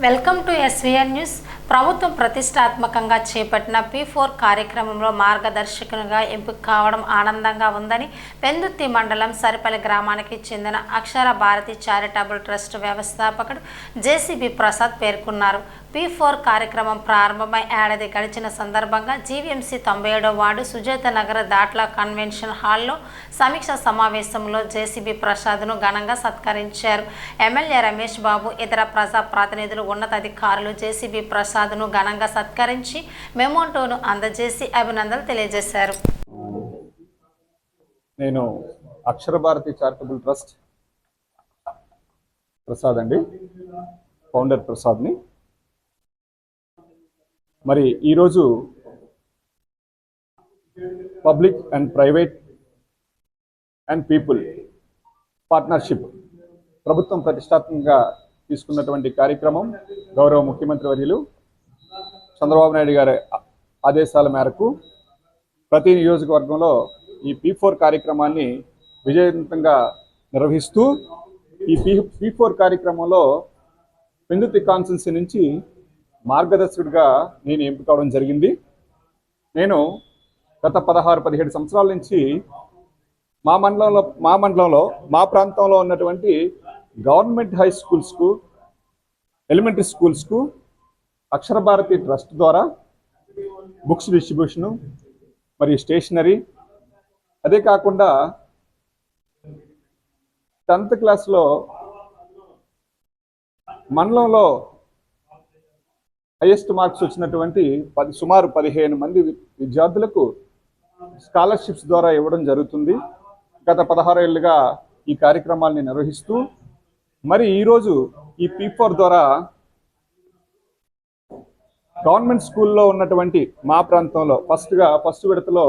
Welcome to SVN news. ప్రభుత్వం ప్రతిష్టాత్మకంగా చేపట్టిన P4 కార్యక్రమంలో మార్గదర్శకునిగా ఎంపిక కావడం ఆనందంగా ఉందని పెందుర్తి మండలం సరిపల్లి గ్రామానికి చెందిన అక్షర భారతి చారిటబుల్ ట్రస్ట్ వ్యవస్థాపకుడు జేసీబీ ప్రసాద్ పేర్కొన్నారు. P4 కార్యక్రమం ప్రారంభమై ఏడాది గడిచిన సందర్భంగా జీవీఎంసీ 97వ వార్డు సుజాత నగర దాట్ల కన్వెన్షన్ హాల్లో సమీక్ష సమావేశంలో జేసీబీ ప్రసాద్ను ఘనంగా సత్కరించారు. ఎమ్మెల్యే రమేష్ బాబు, ఇతర ప్రజా ప్రతినిధులు, ఉన్నతాధికారులు జేసీబీ ప్రసాద్ను ఘనంగా సత్కరించి మెమోంటోను అందజేసి అభినందనలు తెలియజేశారు. నేను అక్షర భారతి చారిటబుల్ ట్రస్ట్ ప్రసాద్ అండి, ఫౌండర్ ప్రసాద్ని. మరి ఈరోజు public and private and people partnership ప్రభుత్వం ప్రతిష్టాత్మకంగా తీసుకున్నటువంటి కార్యక్రమం గౌరవ ముఖ్యమంత్రి వర్యులు చంద్రబాబు నాయుడు గారి ఆదేశాల మేరకు ప్రతి నియోజకవర్గంలో ఈ P4 కార్యక్రమాన్ని విజయవంతంగా నిర్వహిస్తూ ఈ P4 కార్యక్రమంలో పెందుర్తి కాన్స్టిట్యున్సీ నుంచి మార్గదర్శకుడిగా నేను ఎంపిక అవడం జరిగింది. నేను గత 16-17 సంవత్సరాల నుంచి మా మండలంలో మా ప్రాంతంలో ఉన్నటువంటి గవర్నమెంట్ హై స్కూల్స్కు, ఎలిమెంటరీ స్కూల్స్కు అక్షర భారతి ట్రస్ట్ ద్వారా బుక్స్ డిస్ట్రిబ్యూషను మరియు స్టేషనరీ, అదే కాకుండా 10th క్లాస్లో మండలంలో హైయెస్ట్ మార్క్స్ వచ్చినటువంటి సుమారు 15 మంది విద్యార్థులకు స్కాలర్షిప్స్ ద్వారా ఇవ్వడం జరుగుతుంది. గత 16 ఏళ్ళుగా ఈ కార్యక్రమాన్ని నిర్వహిస్తూ మరి ఈరోజు ఈ P4 ద్వారా గవర్నమెంట్ స్కూల్లో ఉన్నటువంటి మా ప్రాంతంలో ఫస్ట్ విడతలో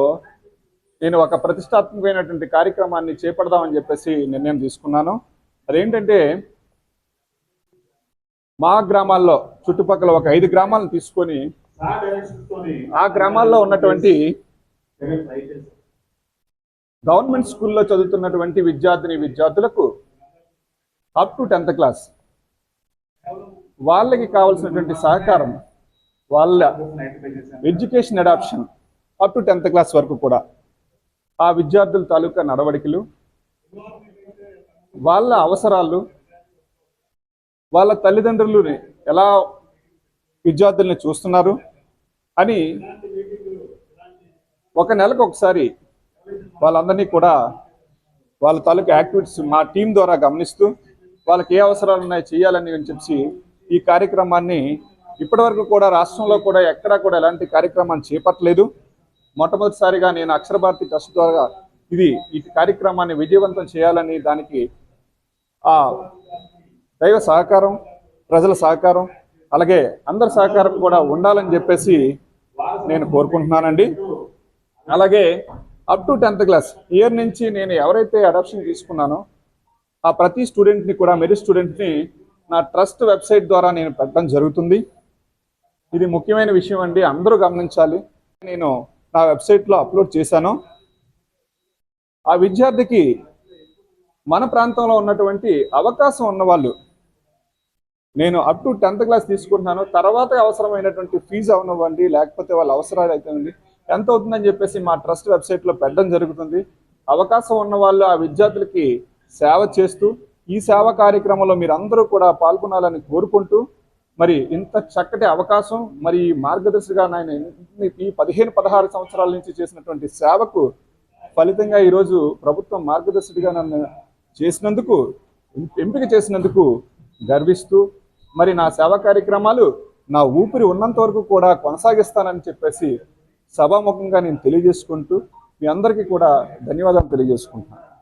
నేను ఒక ప్రతిష్టాత్మకమైనటువంటి కార్యక్రమాన్ని చేపడదామని చెప్పేసి నిర్ణయం తీసుకున్నాను. అదేంటంటే మా గ్రామాల్లో చుట్టుపక్కల ఒక 5 గ్రామాలను తీసుకొని ఆ గ్రామాల్లో ఉన్నటువంటి గవర్నమెంట్ స్కూల్లో చదువుతున్నటువంటి విద్యార్థులకు అప్ టు 10th క్లాస్ వాళ్ళకి కావాల్సినటువంటి సహకారం, వాళ్ళ education adoption up to 10th class వరకు కూడా ఆ విద్యార్థుల తాలూకా నడవడికలు, వాళ్ళ అవసరాలు, వాళ్ళ తల్లిదండ్రులు ఎలా విద్యార్థుల్ని చూస్తున్నారు అని ఒక నెలకు ఒకసారి వాళ్ళందరినీ కూడా వాళ్ళ తాలూకా యాక్టివిటీస్ మా టీం ద్వారా గమనిస్తూ వాళ్ళకి ఏ అవసరాలు ఉన్నాయి చేయాలని చెప్పి ఈ కార్యక్రమాన్ని ఇప్పటివరకు కూడా రాష్ట్రంలో కూడా ఎక్కడా కూడా ఎలాంటి కార్యక్రమాన్ని చేపట్టలేదు. మొట్టమొదటిసారిగా నేను అక్షర భారతి ట్రస్ట్ ద్వారా ఈ కార్యక్రమాన్ని విజయవంతం చేయాలని, దానికి ఆ దైవ సహకారం, ప్రజల సహకారం, అలాగే అందరి సహకారం కూడా ఉండాలని చెప్పేసి నేను కోరుకుంటున్నానండి. అలాగే up to 10th class year నుంచి నేను ఎవరైతే అడాప్షన్ తీసుకున్నానో ఆ ప్రతి స్టూడెంట్ని కూడా, మెరిట్ స్టూడెంట్ని నా ట్రస్ట్ వెబ్సైట్ ద్వారా నేను పెట్టడం జరుగుతుంది. ఇది ముఖ్యమైన విషయం అండి, అందరూ గమనించాలి. నేను నా వెబ్సైట్లో అప్లోడ్ చేశాను. ఆ విద్యార్థికి మన ప్రాంతంలో ఉన్నటువంటి అవకాశం ఉన్నవాళ్ళు, నేను అప్ టు 10th క్లాస్ తీసుకుంటున్నాను, తర్వాత అవసరమైనటువంటి ఫీజు అవనివ్వండి, లేకపోతే వాళ్ళ అవసరాలు అవుతుంది ఎంత అవుతుందని చెప్పేసి మా ట్రస్ట్ వెబ్సైట్లో పెట్టడం జరుగుతుంది. అవకాశం ఉన్న వాళ్ళు ఆ విద్యార్థులకి సేవ చేస్తూ ఈ సేవా కార్యక్రమంలో మీరు అందరూ కూడా పాల్గొనాలని కోరుకుంటూ, మరి ఇంత చక్కటి అవకాశం, మరి మార్గదర్శిగా ఆయన ఈ 15-16 సంవత్సరాల నుంచి చేసినటువంటి సేవకు ఫలితంగా ఈరోజు ప్రభుత్వం మార్గదర్శిగా నన్ను ఎంపిక చేసినందుకు గర్విస్తూ, మరి నా సేవా కార్యక్రమాలు నా ఊపిరి ఉన్నంత వరకు కూడా కొనసాగిస్తానని చెప్పేసి సభాముఖంగా నేను తెలియజేసుకుంటూ మీ అందరికీ కూడా ధన్యవాదాలు తెలియజేసుకుంటున్నాను.